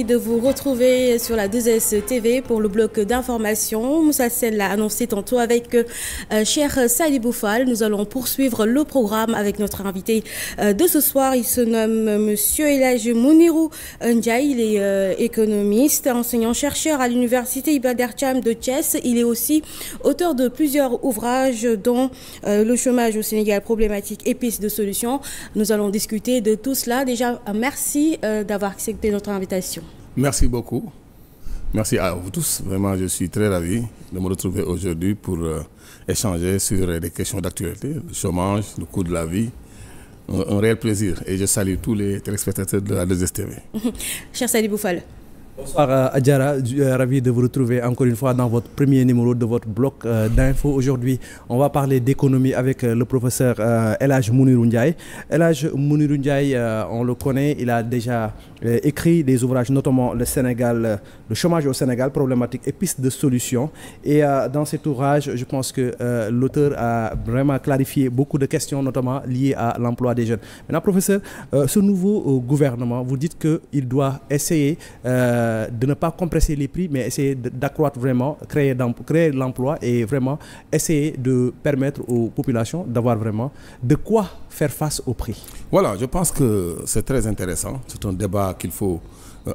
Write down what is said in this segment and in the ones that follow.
ravi de vous retrouver sur la 2S TV pour le bloc d'information. Moussa Sène l'a annoncé tantôt avec Cheikh Sadibou Fall. Nous allons poursuivre le programme avec notre invité de ce soir. Il se nomme Monsieur El Hadji Mounirou Ndiaye. Il est économiste, enseignant-chercheur à l'université Iba Der Thiam de Thiès. Il est aussi auteur de plusieurs ouvrages dont Le chômage au Sénégal, problématique et pistes de solutions. Nous allons discuter de tout cela. Déjà, merci d'avoir accepté notre invitation. Merci beaucoup. Merci à vous tous. Vraiment, je suis très ravi de me retrouver aujourd'hui pour échanger sur des questions d'actualité, le chômage, le coût de la vie. Un réel plaisir. Et je salue tous les téléspectateurs de la 2STV. Cher Sadibou Fall. Bonsoir Adjara, ravi de vous retrouver encore une fois dans votre premier numéro de votre bloc d'infos. Aujourd'hui, on va parler d'économie avec le professeur El Hadji Mounirou Ndiaye. El Hadji Mounirou Ndiaye, on le connaît, il a déjà écrit des ouvrages, notamment le Sénégal, le chômage au Sénégal, problématique et pistes de solutions. Et dans cet ouvrage, je pense que l'auteur a vraiment clarifié beaucoup de questions, notamment liées à l'emploi des jeunes. Maintenant, professeur, ce nouveau gouvernement, vous dites qu'il doit essayer de ne pas compresser les prix, mais essayer d'accroître vraiment, créer l'emploi et vraiment essayer de permettre aux populations d'avoir vraiment de quoi faire face au prix. Voilà, je pense que c'est très intéressant. C'est un débat qu'il faut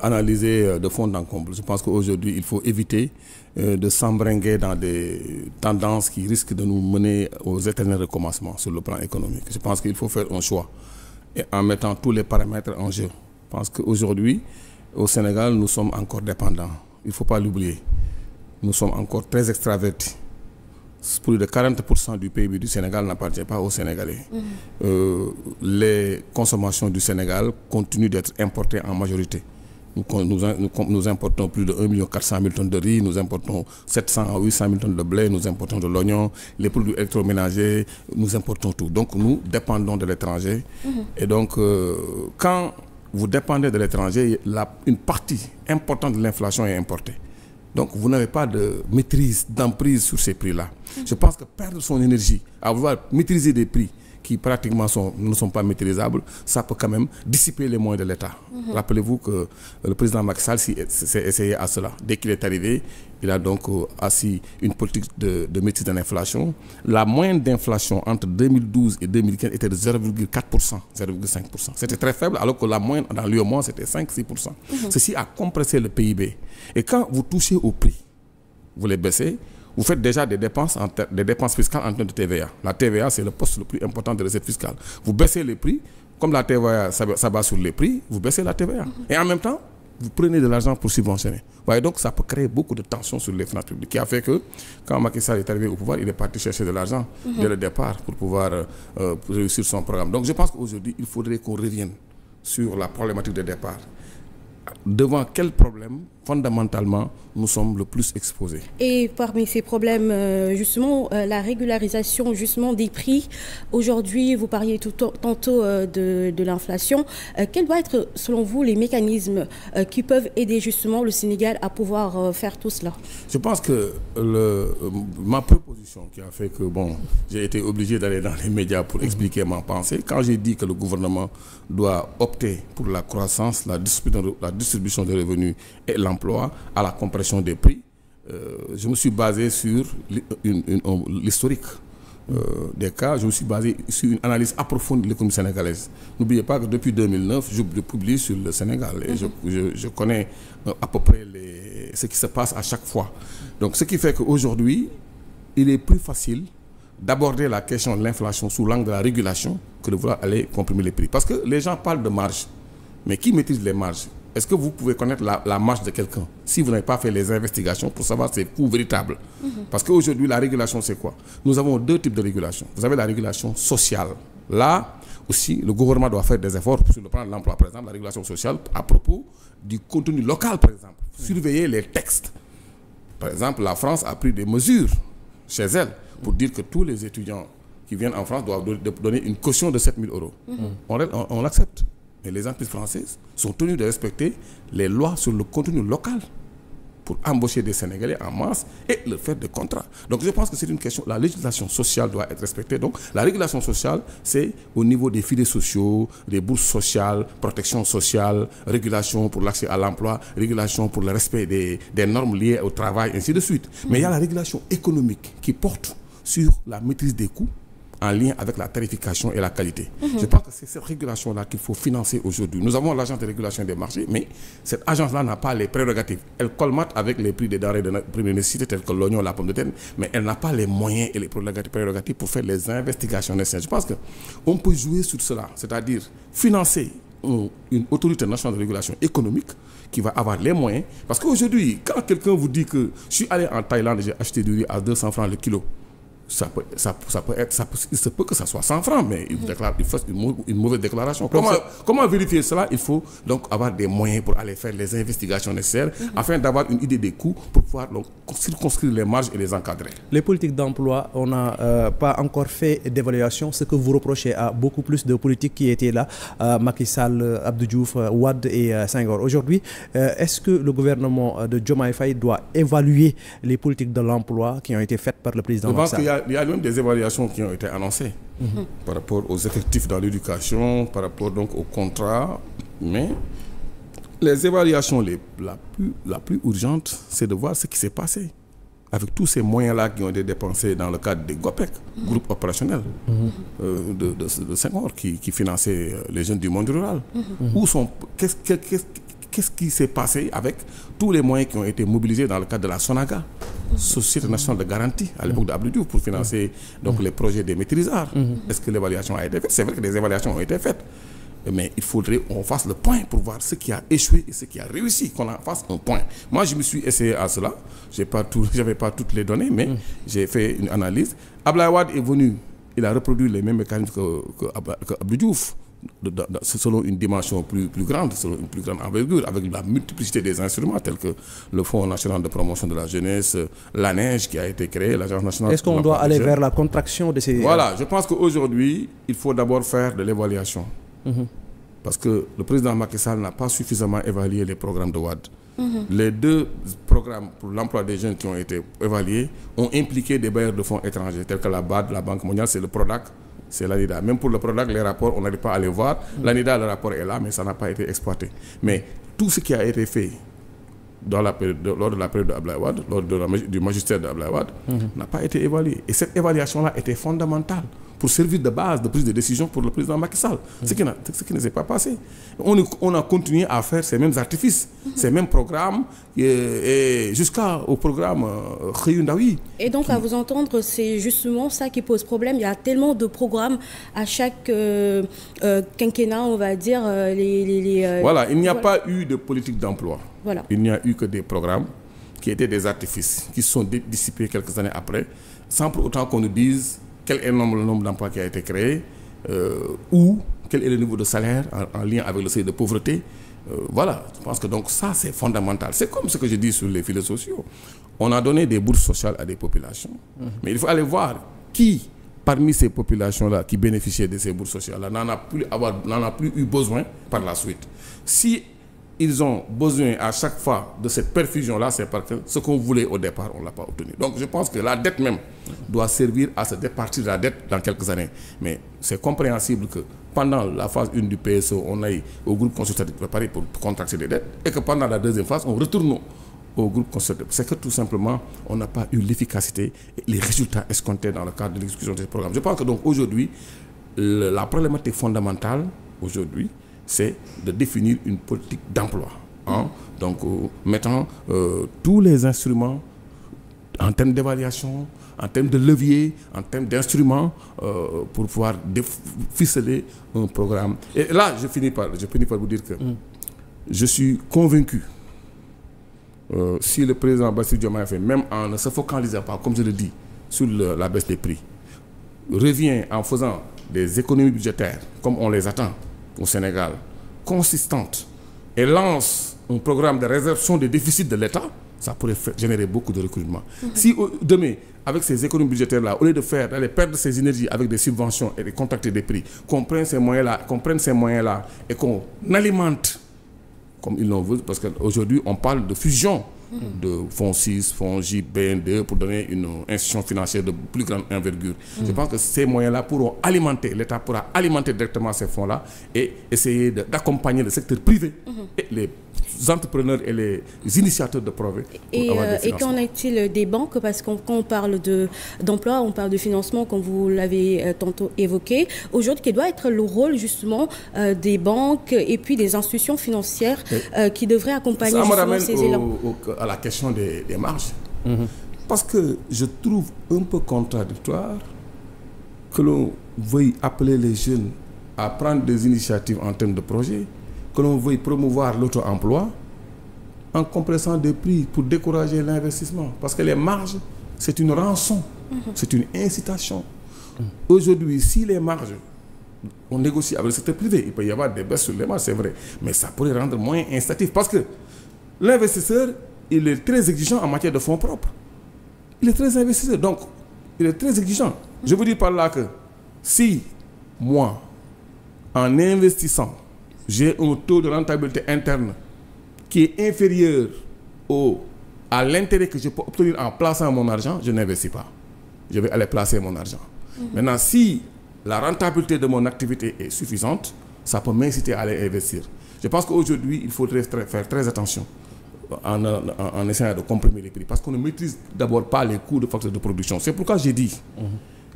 analyser de fond en comble. Je pense qu'aujourd'hui, il faut éviter de s'embringuer dans des tendances qui risquent de nous mener aux éternels recommencements sur le plan économique. Je pense qu'il faut faire un choix et en mettant tous les paramètres en jeu. Je pense qu'aujourd'hui, au Sénégal, nous sommes encore dépendants. Il ne faut pas l'oublier. Nous sommes encore très extravertis. Plus de 40% du PIB du Sénégal n'appartient pas aux Sénégalais. Les consommations du Sénégal continuent d'être importées en majorité. Nous importons plus de 1 400 000 tonnes de riz, nous importons 700 à 800 000 tonnes de blé, nous importons de l'oignon, les produits électroménagers, nous importons tout. Donc nous dépendons de l'étranger. Et donc quand vous dépendez de l'étranger, une partie importante de l'inflation est importée. Donc vous n'avez pas de maîtrise, d'emprise sur ces prix-là. Je pense que perdre son énergie à vouloir maîtriser des prix qui pratiquement ne sont pas maîtrisables, ça peut quand même dissiper les moyens de l'État. Rappelez-vous que le président Macky Sall s'est essayé à cela. Dès qu'il est arrivé, il a donc assis une politique de maîtrise de l'inflation. La moyenne d'inflation entre 2012 et 2015 était de 0,4%, 0,5%. C'était très faible, alors que la moyenne dans l'UEMOA, c'était 5-6%. Ceci a compressé le PIB. Et quand vous touchez au prix, vous les baissez, vous faites déjà des dépenses fiscales en termes de TVA. La TVA, c'est le poste le plus important de recette fiscale. Vous baissez les prix, comme la TVA s'abat sur les prix, vous baissez la TVA. Et en même temps, vous prenez de l'argent pour subventionner. Vous voyez, donc ça peut créer beaucoup de tensions sur les finances publiques, qui a fait que quand Macky Sall est arrivé au pouvoir, il est parti chercher de l'argent dès le départ pour pouvoir réussir son programme. Donc je pense qu'aujourd'hui, il faudrait qu'on revienne sur la problématique de départ. Devant quel problème, fondamentalement, nous sommes le plus exposés? Et parmi ces problèmes, justement, la régularisation justement des prix. Aujourd'hui, vous parliez tantôt de l'inflation. Quels doivent être, selon vous, les mécanismes qui peuvent aider justement le Sénégal à pouvoir faire tout cela? Je pense que ma proposition qui a fait que j'ai été obligé d'aller dans les médias pour expliquer ma pensée, quand j'ai dit que le gouvernement doit opter pour la croissance, la distribution des revenus et l'emploi à la compression des prix, je me suis basé sur l'historique des cas. Je me suis basé sur une analyse approfondie de l'économie sénégalaise. N'oubliez pas que depuis 2009, je publie sur le Sénégal et je connais à peu près ce qui se passe à chaque fois. Donc ce qui fait qu'aujourd'hui, il est plus facile d'aborder la question de l'inflation sous l'angle de la régulation que de vouloir aller comprimer les prix. Parce que les gens parlent de marge, mais qui maîtrise les marges? Est-ce que vous pouvez connaître la marge de quelqu'un si vous n'avez pas fait les investigations pour savoir ses coûts véritables? Parce qu'aujourd'hui, la régulation, c'est quoi? Nous avons deux types de régulation. Vous avez la régulation sociale. Là aussi, le gouvernement doit faire des efforts sur le plan de l'emploi. Par exemple, la régulation sociale à propos du contenu local, par exemple. Surveiller les textes. Par exemple, la France a pris des mesures chez elle pour dire que tous les étudiants qui viennent en France doivent donner une caution de 7 000 €. On l'accepte. Mais les entreprises françaises sont tenues de respecter les lois sur le contenu local pour embaucher des Sénégalais en masse et leur faire des contrats. Donc je pense que c'est une question, la législation sociale doit être respectée. Donc la régulation sociale, c'est au niveau des filets sociaux, des bourses sociales, protection sociale, régulation pour l'accès à l'emploi, régulation pour le respect des normes liées au travail, ainsi de suite. Mais il y a la régulation économique qui porte sur la maîtrise des coûts en lien avec la tarification et la qualité. Je pense que c'est cette régulation-là qu'il faut financer aujourd'hui. Nous avons l'agence de régulation des marchés, mais cette agence-là n'a pas les prérogatives. Elle colmate avec les prix des denrées de première nécessité tels que l'oignon, la pomme de terre, mais elle n'a pas les moyens et les prérogatives pour faire les investigations nécessaires. Je pense qu'on peut jouer sur cela, c'est-à-dire financer une autorité nationale de régulation économique qui va avoir les moyens. Parce qu'aujourd'hui, quand quelqu'un vous dit que je suis allé en Thaïlande et j'ai acheté du riz à 200 francs le kilo, il se peut que ça soit 100 francs, mais il fait une mauvaise déclaration. Comment vérifier cela? Il faut donc avoir des moyens pour aller faire les investigations nécessaires afin d'avoir une idée des coûts pour pouvoir donc circonscrire les marges et les encadrer. Les politiques d'emploi, on n'a pas encore fait d'évaluation. Ce que vous reprochez à beaucoup plus de politiques qui étaient là, Macky Sall, Abdou Diouf, Wade et Senghor. Aujourd'hui, est-ce que le gouvernement de Diomaye Faye doit évaluer les politiques de l'emploi qui ont été faites par le président Macky Sall? Il y a même des évaluations qui ont été annoncées par rapport aux effectifs dans l'éducation, par rapport donc aux contrats. Mais les évaluations la plus urgente, c'est de voir ce qui s'est passé avec tous ces moyens-là qui ont été dépensés dans le cadre des GOPEC, groupe opérationnel de Senghor, qui finançait les jeunes du monde rural. Qu'est-ce qui s'est passé avec tous les moyens qui ont été mobilisés dans le cadre de la SONAGA, Société nationale de garantie, à l'époque d'Abdou Diouf, pour financer donc, les projets des maîtrisards? Est-ce que l'évaluation a été faite? C'est vrai que des évaluations ont été faites, mais il faudrait qu'on fasse le point pour voir ce qui a échoué et ce qui a réussi, qu'on en fasse un point. Moi, je me suis essayé à cela. Je n'avais pas toutes les données, mais j'ai fait une analyse. Abdoulaye Wade est venu, il a reproduit les mêmes mécanismes que Abdou Diouf, selon une dimension plus grande, selon une plus grande envergure, avec la multiplicité des instruments tels que le Fonds national de promotion de la jeunesse, l'ANEJ qui a été créé, l'Agence nationale... Est-ce qu'on doit aller vers la contraction de ces... Voilà, je pense qu'aujourd'hui, il faut d'abord faire de l'évaluation. Parce que le président Macky Sall n'a pas suffisamment évalué les programmes de Wade. Les 2 programmes pour l'emploi des jeunes qui ont été évalués ont impliqué des bailleurs de fonds étrangers tels que la BAD, la Banque mondiale, c'est le PRODAC, c'est l'ANIDA. Même pour le PRODAC, les rapports, on n'arrive pas à les voir. L'ANIDA, le rapport est là, mais ça n'a pas été exploité. Mais tout ce qui a été fait lors de la période de Abdoulaye Wade, lors du magistère d'Abdoulaye Wade, n'a pas été évalué. Et cette évaluation-là était fondamentale pour servir de base de prise de décision pour le président Macky Sall. Ce qui ne s'est pas passé. On a continué à faire ces mêmes artifices, ces mêmes programmes, et jusqu'au programme Khayundawi. Et donc, à vous entendre, c'est justement ça qui pose problème. Il y a tellement de programmes à chaque quinquennat, on va dire. Voilà, il n'y a pas eu de politique d'emploi. Voilà. Il n'y a eu que des programmes qui étaient des artifices, qui se sont dissipés quelques années après, sans pour autant qu'on nous dise quel est le nombre d'emplois qui a été créé, ou quel est le niveau de salaire en lien avec le seuil de pauvreté. Voilà, je pense que donc ça c'est fondamental. C'est comme ce que je dis sur les filets sociaux. On a donné des bourses sociales à des populations, mais il faut aller voir qui, parmi ces populations-là qui bénéficiaient de ces bourses sociales-là, n'en a plus eu besoin par la suite. Si ils ont besoin à chaque fois de cette perfusion-là, c'est parce que ce qu'on voulait au départ, on ne l'a pas obtenu. Donc je pense que la dette même doit servir à se départir de la dette dans quelques années. Mais c'est compréhensible que pendant la phase 1 du PSO, on aille au groupe consultatif préparé pour contracter des dettes, et que pendant la deuxième phase, on retourne au groupe consultatif. C'est que tout simplement, on n'a pas eu l'efficacité et les résultats escomptés dans le cadre de l'exécution de ce programme. Je pense que donc aujourd'hui, la problématique fondamentale, aujourd'hui, c'est de définir une politique d'emploi. Donc, mettant tous les instruments en termes d'évaluation, en termes de levier, en termes d'instruments, pour pouvoir ficeler un programme. Et là, je finis par vous dire que je suis convaincu, si le président Bassirou Diomaye Faye, même en ne se focalisant pas, comme je le dis, sur la baisse des prix, revient en faisant des économies budgétaires, comme on les attend au Sénégal, consistantes, et lance un programme de résorption des déficits de l'État, ça pourrait générer beaucoup de recrutement. Si demain, avec ces économies budgétaires-là, au lieu d'aller perdre ses énergies avec des subventions et de contracter des prix, qu'on prenne ces moyens-là et qu'on alimente, comme ils l'ont voulu, parce qu'aujourd'hui, on parle de fusion de fonds 6, fonds J, BN2 pour donner une institution financière de plus grande envergure. Je pense que ces moyens-là pourront alimenter, l'État pourra alimenter directement ces fonds-là et essayer d'accompagner le secteur privé et les entrepreneurs et les initiateurs de projets. Et qu'en est-il des banques? Parce que quand on parle d'emploi, on parle de financement, comme vous l'avez tantôt évoqué. Aujourd'hui, quel doit être le rôle justement des banques et puis des institutions financières qui devraient accompagner justement ces élans? À la question des marges. Parce que je trouve un peu contradictoire que l'on veuille appeler les jeunes à prendre des initiatives en termes de projets, que l'on veuille promouvoir l'auto-emploi en compressant des prix pour décourager l'investissement. Parce que les marges, c'est une rançon, c'est une incitation. Aujourd'hui, si les marges, on négocie avec le secteur privé, il peut y avoir des baisses sur les marges, c'est vrai, mais ça pourrait rendre moins incitatif. Parce que l'investisseur, il est très exigeant en matière de fonds propres. Il est très investisseur, donc il est très exigeant. Je veux dire par là que si moi, en investissant, j'ai un taux de rentabilité interne qui est inférieur à l'intérêt que je peux obtenir en plaçant mon argent, je n'investis pas. Je vais aller placer mon argent. Maintenant, si la rentabilité de mon activité est suffisante, ça peut m'inciter à aller investir. Je pense qu'aujourd'hui, il faudrait faire très attention en essayant de comprimer les prix, parce qu'on ne maîtrise d'abord pas les coûts de facteurs de production. C'est pourquoi j'ai dit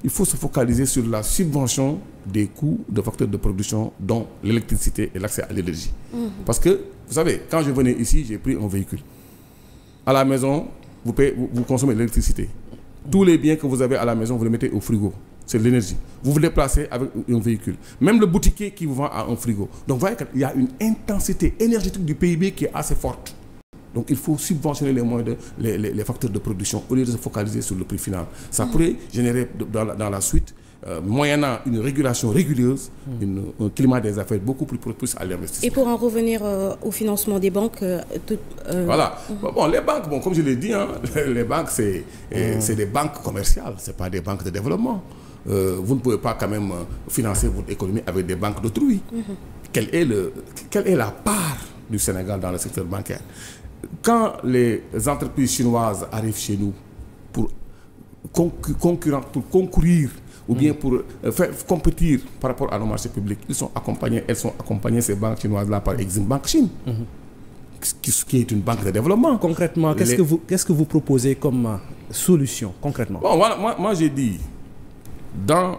il faut se focaliser sur la subvention des coûts de facteurs de production, dont l'électricité et l'accès à l'énergie. Parce que, vous savez, quand je venais ici, j'ai pris un véhicule. À la maison, vous consommez l'électricité. Tous les biens que vous avez à la maison, vous les mettez au frigo. C'est de l'énergie. Vous vous déplacez avec un véhicule. Même le boutiquier qui vous vend à un frigo. Donc, vous voyez qu'il y a une intensité énergétique du PIB qui est assez forte. Donc il faut subventionner les moyens les facteurs de production au lieu de se focaliser sur le prix final. Ça pourrait générer dans la suite, moyennant une régulation régulière, un climat des affaires beaucoup plus propice à l'investissement. Et pour en revenir au financement des banques... Voilà. Bon, les banques, comme je l'ai dit, les banques, c'est des banques commerciales, ce n'est pas des banques de développement. Vous ne pouvez pas quand même financer votre économie avec des banques d'autrui. Quelle est la part du Sénégal dans le secteur bancaire? Quand les entreprises chinoises arrivent chez nous pour concourir ou bien pour faire compétir par rapport à nos marchés publics, elles sont accompagnées, ces banques chinoises-là, par Exim Bank Chine, qui est une banque de développement. Concrètement, qu'est-ce que vous proposez comme solution, concrètement? Bon, moi j'ai dit, dans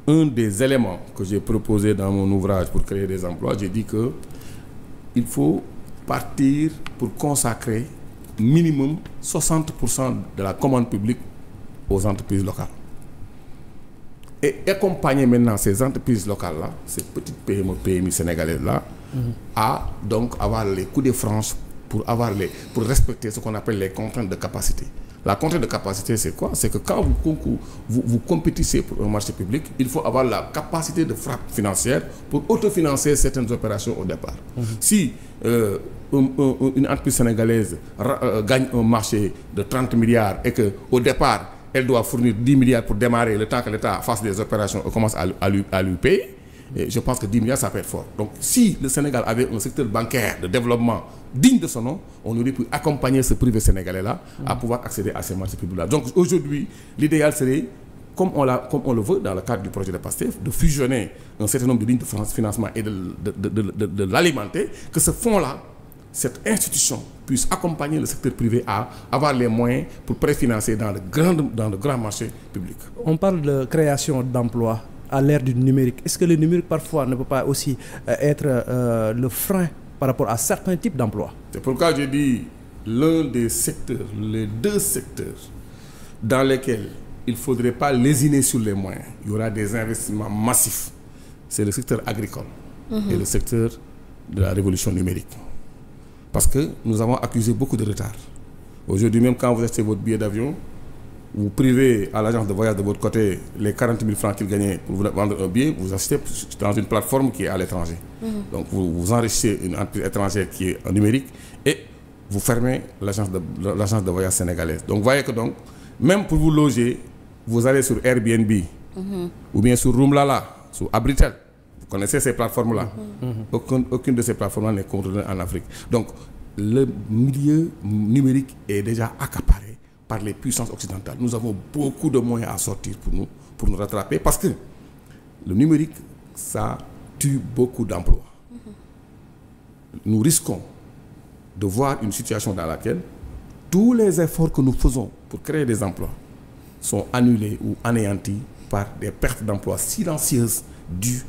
un des éléments que j'ai proposé dans mon ouvrage pour créer des emplois, j'ai dit que il faut partir pour consacrer minimum 60% de la commande publique aux entreprises locales. Et accompagner maintenant ces entreprises locales-là, ces petites PME, PMI sénégalaises-là, à donc avoir les coups de franche pour respecter ce qu'on appelle les contraintes de capacité. La contrainte de capacité, c'est quoi? C'est que quand vous compétissez pour un marché public, il faut avoir la capacité de frappe financière pour autofinancer certaines opérations au départ. Si une entreprise sénégalaise gagne un marché de 30 milliards et qu'au départ, elle doit fournir 10 milliards pour démarrer le temps que l'État fasse des opérations et commence à lui payer, et je pense que 10 milliards, ça peut être fort. Donc, si le Sénégal avait un secteur bancaire de développement digne de son nom, on aurait pu accompagner ce privé sénégalais-là à pouvoir accéder à ces marchés publics-là. Donc, aujourd'hui, l'idéal serait, comme on le veut dans le cadre du projet de PASTEF, de fusionner un certain nombre de lignes de financement et de l'alimenter, que ce fonds-là, cette institution puisse accompagner le secteur privé à avoir les moyens pour préfinancer dans le grand marché public. On parle de création d'emplois à l'ère du numérique. Est-ce que le numérique parfois ne peut pas aussi être le frein par rapport à certains types d'emplois? C'est pourquoi je dis l'un des secteurs, les deux secteurs dans lesquels il ne faudrait pas lésiner sur les moyens. Il y aura des investissements massifs. C'est le secteur agricole et le secteur de la révolution numérique. Parce que nous avons accusé beaucoup de retard. Aujourd'hui, même quand vous achetez votre billet d'avion, vous privez à l'agence de voyage de votre côté les 40 000 francs qu'il gagnait pour vous vendre un billet, vous achetez dans une plateforme qui est à l'étranger. Donc vous enrichissez une entreprise étrangère qui est en numérique et vous fermez l'agence de voyage sénégalaise. Donc vous voyez que même pour vous loger, vous allez sur Airbnb ou bien sur Roomlala, sur Abritel. Vous connaissez ces plateformes-là. Aucune de ces plateformes-là n'est contrôlée en Afrique. Donc le milieu numérique est déjà accaparé par les puissances occidentales. Nous avons beaucoup de moyens à sortir pour nous rattraper parce que le numérique, ça tue beaucoup d'emplois. Nous risquons de voir une situation dans laquelle tous les efforts que nous faisons pour créer des emplois sont annulés ou anéantis par des pertes d'emplois silencieuses dues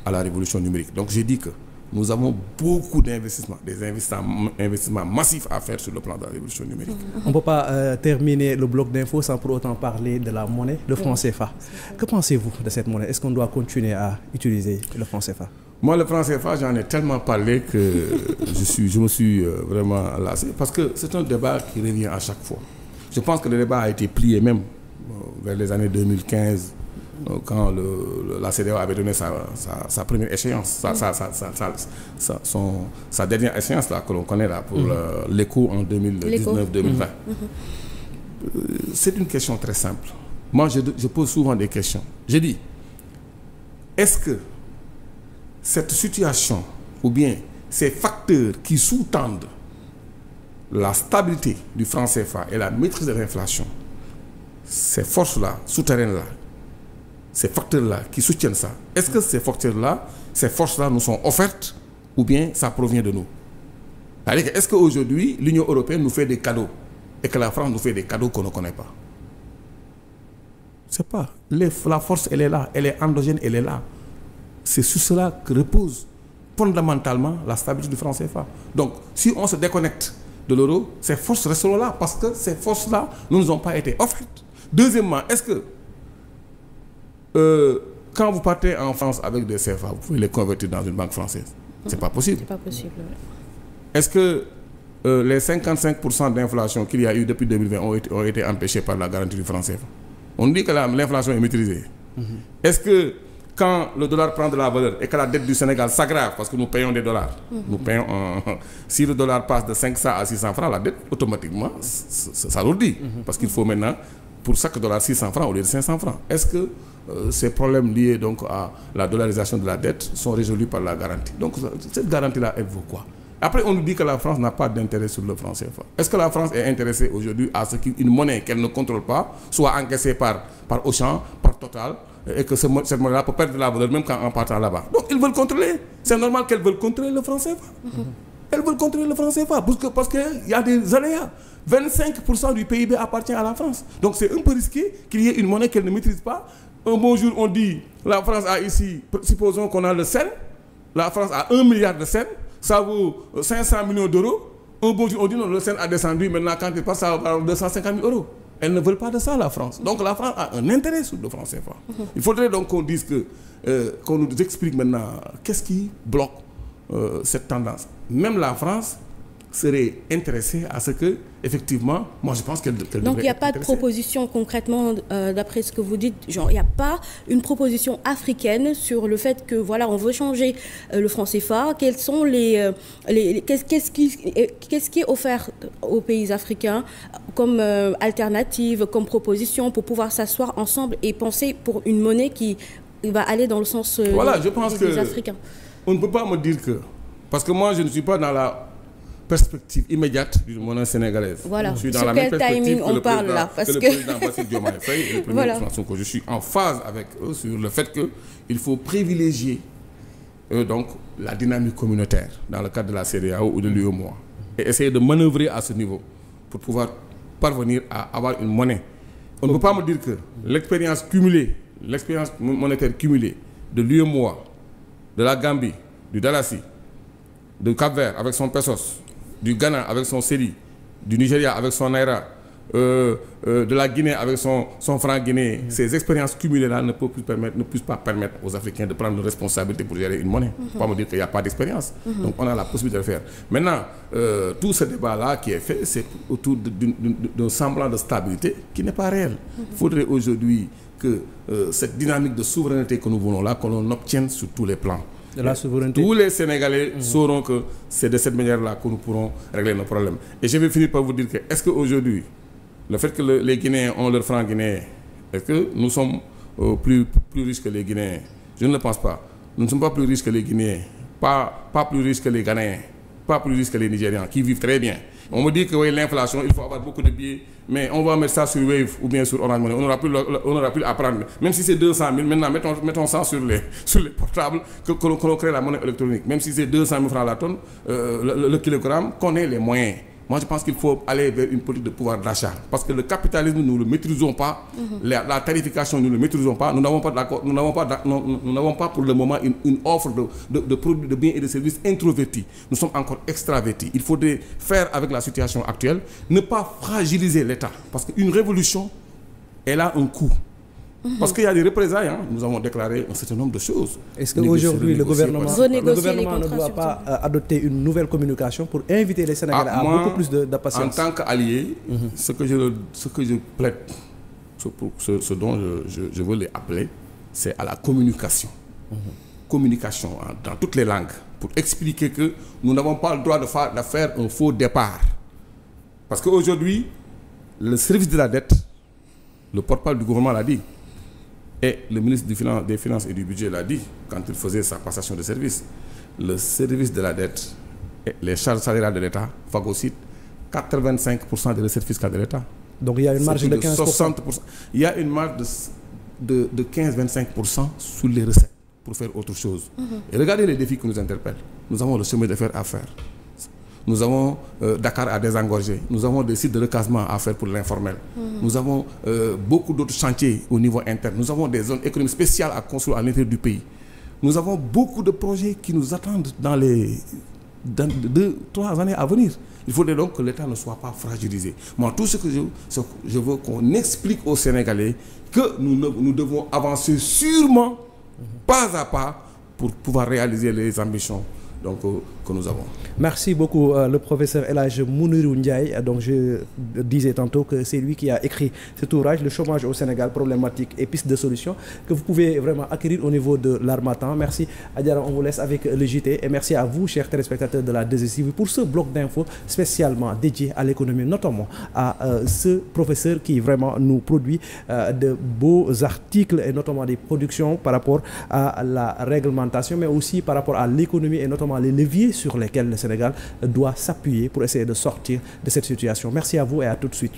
à la révolution numérique. Donc j'ai dit que nous avons beaucoup d'investissements, des investissements massifs à faire sur le plan de la révolution numérique. On ne peut pas terminer le bloc d'infos sans pour autant parler de la monnaie, le franc CFA. Que pensez-vous de cette monnaie? Est-ce qu'on doit continuer à utiliser le franc CFA? Moi, le franc CFA, j'en ai tellement parlé que je me suis vraiment lassé parce que c'est un débat qui revient à chaque fois. Je pense que le débat a été plié même vers les années 2015 quand la CEDEAO avait donné sa première échéance, sa dernière échéance là, que l'on connaît là, pour l'écho en 2019-2020. C'est une question très simple. Moi, je pose souvent des questions. Je dis, est-ce que cette situation ou bien ces facteurs qui sous-tendent la stabilité du franc CFA et la maîtrise de l'inflation, ces forces-là, souterraines-là, ces facteurs-là qui soutiennent ça, est-ce que ces facteurs-là, ces forces-là nous sont offertes ou bien ça provient de nous? C'est-à-dire que est-ce qu'aujourd'hui, l'Union européenne nous fait des cadeaux et que la France nous fait des cadeaux qu'on ne connaît pas? C'est pas. La force, elle est là, elle est endogène, elle est là. C'est sur cela que repose fondamentalement la stabilité du franc CFA. Donc, si on se déconnecte de l'euro, ces forces resteront là parce que ces forces-là ne nous ont pas été offertes. Deuxièmement, est-ce que quand vous partez en France avec des CFA, vous pouvez les convertir dans une banque française? C'est pas possible. C'est pas possible. Est-ce que les 55% d'inflation qu'il y a eu depuis 2020 ont été empêchés par la garantie du franc CFA? On dit que l'inflation est maîtrisée. Est-ce que quand le dollar prend de la valeur et que la dette du Sénégal s'aggrave parce que nous payons des dollars, nous payons si le dollar passe de 500 à 600 francs, la dette automatiquement s'alourdit parce qu'il faut maintenant pour chaque dollar 600 francs au lieu de 500 francs. Est-ce que ces problèmes liés donc à la dollarisation de la dette sont résolus par la garantie? Donc cette garantie-là, elle vaut quoi? Après, on nous dit que la France n'a pas d'intérêt sur le franc CFA. Est-ce que la France est intéressée aujourd'hui à ce qu'une monnaie qu'elle ne contrôle pas soit encaissée par Auchan, par Total, et que cette monnaie-là peut perdre de la valeur même quand en partant là-bas? Donc ils veulent contrôler. C'est normal qu'elles veulent contrôler le franc CFA. Elles veulent contrôler le franc CFA parce qu'il y a des aléas. 25% du PIB appartient à la France. Donc c'est un peu risqué qu'il y ait une monnaie qu'elle ne maîtrise pas. Un bon jour, on dit la France a ici, supposons qu'on a le CEN, la France a 1 milliard de CEN, ça vaut 500 millions d'euros. Un bon jour, on dit non, le CEN a descendu, maintenant quand il passe, ça va 250 000 euros. Elles ne veulent pas de ça, la France. Donc la France a un intérêt sur le franc CFA. Il faudrait donc qu'on dise qu'on nous explique maintenant qu'est-ce qui bloque cette tendance. Même la France serait intéressée à ce que, effectivement, moi je pense qu'elle devrait. Donc il n'y a pas de proposition concrètement, d'après ce que vous dites, genre il n'y a pas une proposition africaine sur le fait que voilà, on veut changer le franc CFA. Quels sont qu'est-ce qui est offert aux pays africains comme alternative, comme proposition pour pouvoir s'asseoir ensemble et penser pour une monnaie qui va aller dans le sens voilà, je pense des Africains. On ne peut pas me dire que, parce que moi je ne suis pas dans la perspective immédiate d'une monnaie sénégalaise. Voilà. Je suis dans sur la quel même timing on parle là, parce que le président Bassirou Diomaye Faye et le premier voilà. Ousmane Sonko. Je suis en phase avec eux sur le fait qu'il faut privilégier donc la dynamique communautaire dans le cadre de la CEDEAO ou de l'UEMOA et essayer de manœuvrer à ce niveau pour pouvoir parvenir à avoir une monnaie. On ne peut pas me dire que l'expérience monétaire cumulée de l'UEMOA, de la Gambie, du Dalasi, de Cap-Vert avec son pesos, du Ghana avec son cedi, du Nigeria avec son naira, de la Guinée avec son franc guinéen, ces expériences cumulées-là ne puissent pas permettre aux Africains de prendre une responsabilité pour gérer une monnaie. Il ne faut pas me dire qu'il n'y a pas d'expérience. Donc on a la possibilité de le faire. Maintenant, tout ce débat-là qui est fait, c'est autour d'un semblant de stabilité qui n'est pas réel. Il faudrait aujourd'hui que cette dynamique de souveraineté que nous voulons là, que l'on obtienne sur tous les plans. De la souveraineté. Tous les Sénégalais sauront que c'est de cette manière-là que nous pourrons régler nos problèmes. Et je vais finir par vous dire que est-ce qu'aujourd'hui, le fait que les Guinéens ont leur franc guinéen, est-ce que nous sommes plus riches que les Guinéens? Je ne le pense pas. Nous ne sommes pas plus riches que les Guinéens, pas plus riches que les Ghanéens. pas plus riches que les Nigérians, qui vivent très bien. On me dit que oui, l'inflation, il faut avoir beaucoup de billets, mais on va mettre ça sur Wave ou bien sur Orange Money. On n'aura plus à prendre. Même si c'est 200 000, maintenant mettons ça sur les portables, que l'on crée la monnaie électronique. Même si c'est 200 000 francs la tonne, le kilogramme, qu'on ait les moyens. Moi, je pense qu'il faut aller vers une politique de pouvoir d'achat. Parce que le capitalisme, nous ne le maîtrisons pas. La tarification, nous ne le maîtrisons pas. Nous n'avons pas pour le moment une offre de produits, de biens et de services introvertis. Nous sommes encore extravertis. Il faudrait faire avec la situation actuelle, ne pas fragiliser l'État. Parce qu'une révolution, elle a un coût. Parce qu'il y a des représailles, hein. Nous avons déclaré un certain nombre de choses. Est-ce qu'aujourd'hui le gouvernement ne doit pas adopter une nouvelle communication pour inviter les Sénégalais à beaucoup plus de patience? En tant qu'allié, ce que je plaide, ce dont je veux les appeler, c'est à la communication. Communication dans toutes les langues, pour expliquer que nous n'avons pas le droit de faire un faux départ. Parce qu'aujourd'hui, le service de la dette, le porte-parole du gouvernement l'a dit, et le ministre des Finances et du Budget l'a dit quand il faisait sa passation de service. Le service de la dette et les charges salariales de l'État phagocytent 85% des recettes fiscales de l'État. Donc il y a une marge de 15%. 60%. Il y a une marge de 15-25% sur les recettes pour faire autre chose. Et regardez les défis qui nous interpellent. Nous avons le chemin de fer à faire. Nous avons Dakar à désengorger. Nous avons des sites de recasement à faire pour l'informel. Nous avons beaucoup d'autres chantiers au niveau interne. Nous avons des zones économiques spéciales à construire à l'intérieur du pays. Nous avons beaucoup de projets qui nous attendent dans les 2-3 années à venir. Il faudrait donc que l'État ne soit pas fragilisé. Moi, tout ce que je veux qu'on explique aux Sénégalais que nous devons avancer sûrement, pas à pas, pour pouvoir réaliser les ambitions que nous avons. Merci beaucoup le professeur El Hadj Mounirou Ndiaye. Donc je disais tantôt que c'est lui qui a écrit cet ouvrage, Le chômage au Sénégal, problématique et pistes de solutions, que vous pouvez vraiment acquérir au niveau de l'Harmattan. Merci Adjara, on vous laisse avec le JT et merci à vous, chers téléspectateurs de la 2STV, pour ce bloc d'infos spécialement dédié à l'économie, notamment à ce professeur qui vraiment nous produit de beaux articles et notamment des productions par rapport à la réglementation, mais aussi par rapport à l'économie et notamment les leviers sur lesquels le Sénégal doit s'appuyer pour essayer de sortir de cette situation. Merci à vous et à tout de suite.